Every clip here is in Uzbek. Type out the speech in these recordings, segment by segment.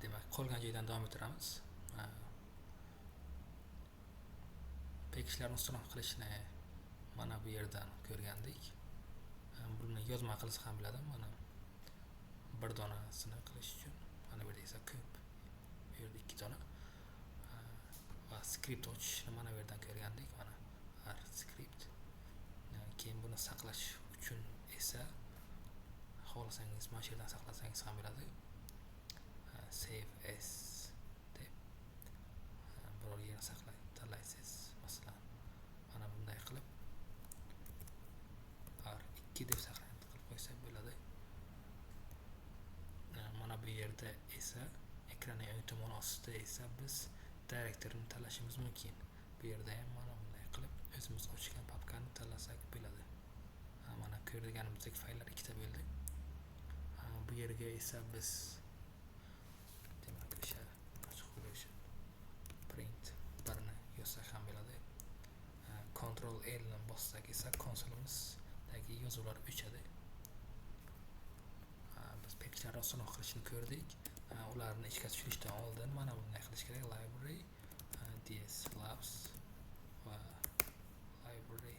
demak qolgan joydan davom ettiramiz. Pekishlarni ustun qilishni mana bu yerdan ko'rgandik. Buni yozma qilsa ham bo'ladi. Mana bir donasini qilish uchun mana bu yerda esa ko'p. Bu yerda 2 dona. Va skript ochishni mana bu yerdan ko'rgandik. Mana har skript. Keyin buni saqlash uchun esa xohlasangiz mana shu yerdan saqlasangiz ham bo'ladi. Save as deb biror yerni saqlay tanlaysiz. Masalan, mana bunday qilib R2 deb saqlanib qilib qo'ysak bo'ladi. Mana bu yerda esa ekranning o'ng tomon ostida esa biz direktorni tanlashimiz mumkin. Bu yerda ham mana bunday qilib o'zimiz ochgan papkani tanlasak bo'ladi. Mana ko'rganimizdek fayllar ikkita bo'ldi. Bu yerga esa biz demak o'sha print birni yozsak ham bo'ladi. Ctrl L ni bossak esa konsolimizdagi yozuvlar o'chadi. Biz peklarni sinoq qilishni ko'rdik. Ularni ishga tushirishdan oldin mana bunday qilish kerak. Library ds labs va library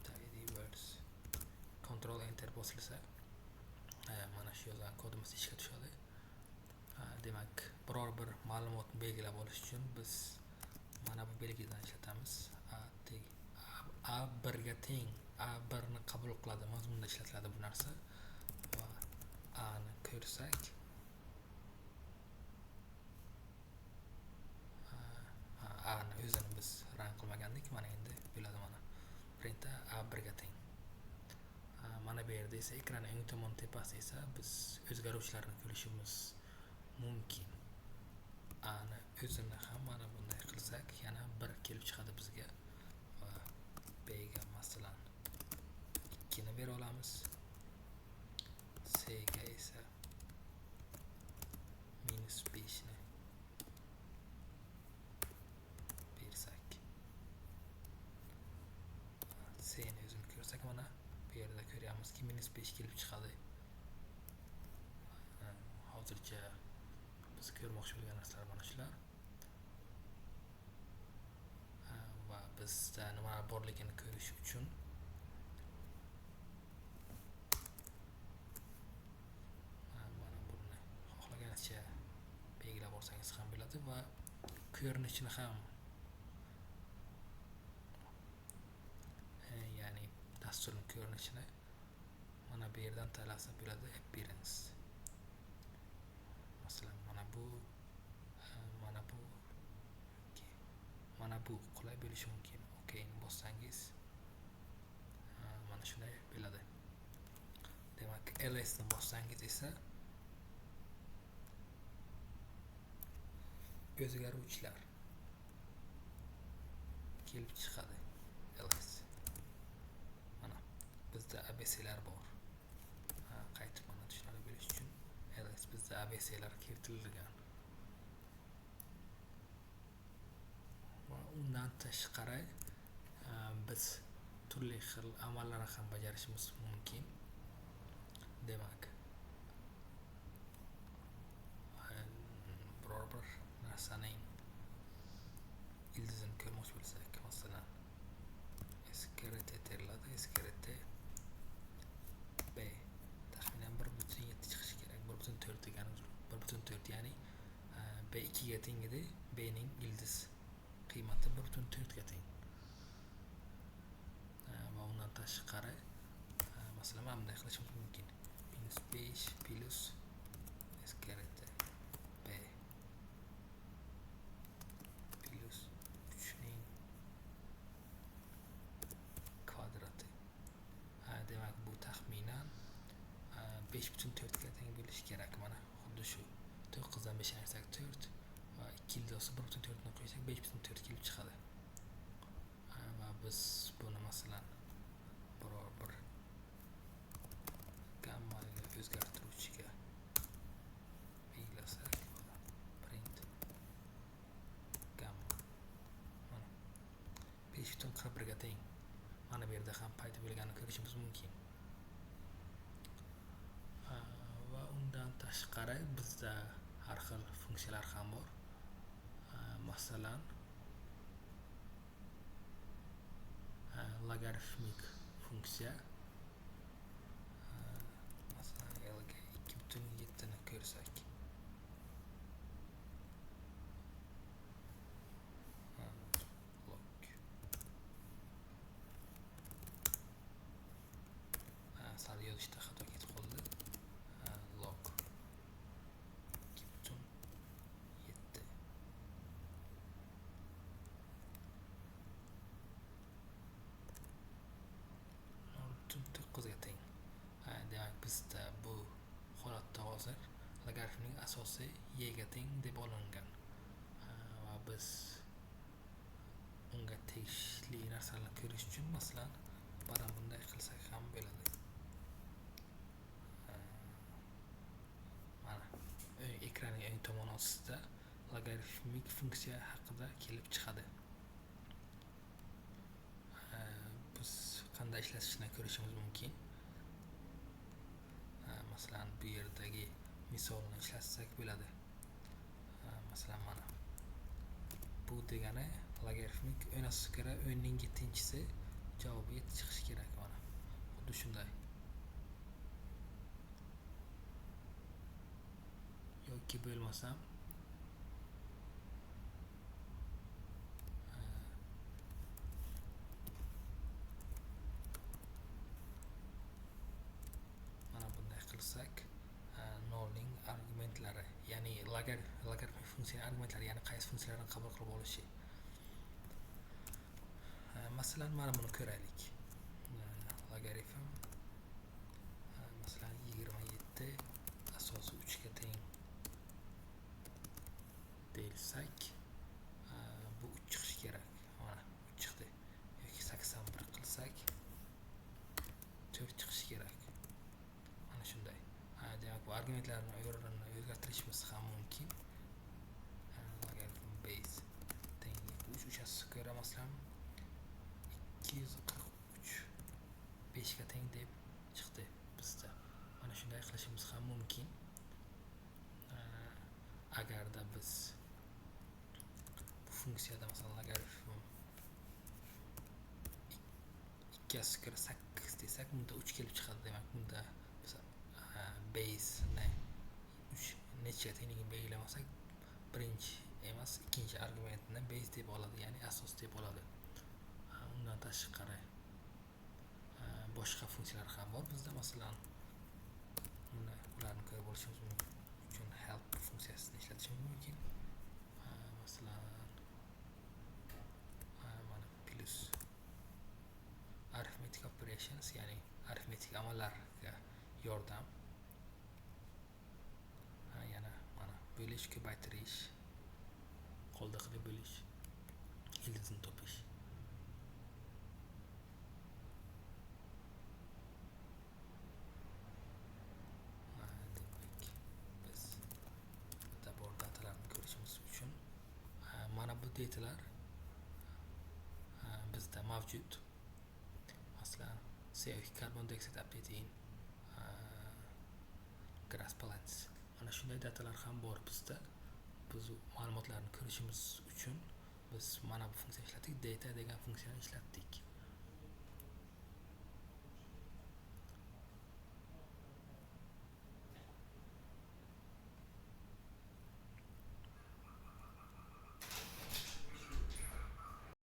tidy words Ctrl Enter bosilsa mana shu yozgan kodimiz ishga tushadi. Demak, biror bir ma'lumotni belgilab olish uchun biz mana bu belgidan ishlatamiz. A1 ga teng, A1 ni qabul qiladi mazmunda ishlatiladi bu narsa. Va A ni ko'rsak A ni o'zini biz rang qilmagandik. Mana endi bo'ladi. Mana print A1 ga teng. Mana bu yerda esa ekranning o'ng tomon tepasida esa biz o'zgaruvchilarni ko'rishimiz mumkin. A ni o'zini ham mana bunday qilsak yana 1 kelib chiqadi bizga. Va B ga masalan 2 ni bera olamiz. C ga esa -5 ni bersak. C ni o'zini ko'rsak mana bu yerda ko'ryapmizki -5 kelib chiqadi. Hozircha biz ko'rmoqchi bo'lgan narsalar mana shular. Va bizda nima borligini ko'rish uchun mana buni xohlagancha belgilab olsangiz ham bo'ladi va ko'rinishini ham ya'ni dasturning ko'rinishini mana bu yerdan tanlasa bo'ladi. Appearance masalan mana bu qulay bo'lishi mumkin. OK ni bossangiz mana shunday bo'ladi. Demak, ls ni bossangiz esa o'zgaruvchilar kelib chiqadi. ls mana bizda abclar bor. Qaytib mana tushunarli bo'lish uchun ls bizda abclar kiritilgan. Undan tashqari biz turli xil amallarni ham bajarishimiz mumkin. Demak, biror bir narsaning ildizini ko'rmoqchi bo'lsak, masalan skt teriladi. Skt b taxminan 1.7 chiqishi kerak. 1.4 degani 1.4 ya'ni b2 ga teng edi. B ning ildiz qiymati 1.4 ga teng. Va undan tashqari masalan mana bunday qilishimiz mumkin. -5 plus skt b plus 3 ning kvadrati. Demak, bu taxminan 5.4 ga teng bo'lishi kerak. Mana xuddi shu 9 dan 5 ayirsak 4 va 2 ildizi 1.4 ni qo'ysak 5.4 kelib chiqadi. Va biz buni masalan biror bir gammaga o'zgartiruvchiga belgilasak, print gamma mana 5.41 ga teng. Mana bu yerda ham paydo bo'lganini ko'rishimiz mumkin. tashqari bizda har xil funksiyalar ham bor. Masalan, logarifmik funksiya. Masalan, L ga 2,7 ni ko'rsak, sal yozishda xato ketib qoldi. Log 2,7 0,9 ga teng. Demak, bizda bu holatda hozir logarifmning asosi y ga teng deb olingan va biz unga tegishli narsalarni ko'rish uchun masalan mana bunday qilsak ham bo'ladi. Mana ekranning o'ng tomon ostida logarifmik funksiya haqida kelib chiqadi. Biz qanday ishlatishini ko'rishimiz mumkin. Masalan, bu yerdagi misolni ishlatsak bo'ladi. Masalan, mana bu degani logarifmik o'yin asosida o'yinning 7-chisi javobi 7 chiqishi kerak. Mana xuddi shunday. Yoki bo'lmasam mana bunday qilsak, nolning argumentlari, ya'ni logarifmik funksiyaning argumentlari, ya'ni qaysi funksiyalarni qabul qilib olishi. Masalan, mana buni ko'raylik. Logarifm masalan 27 asosi 3 ga teng desak, bu 3 chiqishi kerak. Mana 3 chiqdi. Yoki 81 qilsak 4 chiqishi kerak. Mana shunday. Demak, bu argumentlarni o'zgartirishimiz ham mumkin. Logaritm base teng 3 asosiga ko'ra masalan 243 5 ga teng deb chiqdi bizda. Mana shunday qilishimiz ham mumkin. Agarda biz bu funksiyada masalan logaritm 2 asosiga ko'ra 8 desak, bunda 3 kelib chiqadi. Demak, bunda biz base ni 3 necha tengligini belgilamasak, birinchi emas, ikkinchi argumentni base deb oladi, ya'ni asos deb oladi. Undan tashqari boshqa funksiyalar ham bor bizda. Masalan, ularni ko'rib olishimiz uchun help funksiyasini ishlatishimiz mumkin. Masalan, mana plus arithmetic operations, ya'ni arifmetik amallarga yordam. Yana mana bo'lish, ko'paytirish, qoldiqli bo'lish, ildizni topish. Mana bu datalar bizda mavjud. Masalan, CO2 carbon dioxide updating, grass plants. Mana shunday datalar ham bor bizda. Biz ma'lumotlarni ko'rishimiz uchun biz mana bu funksiyani ishlatdik, data degan funksiyani ishlatdik.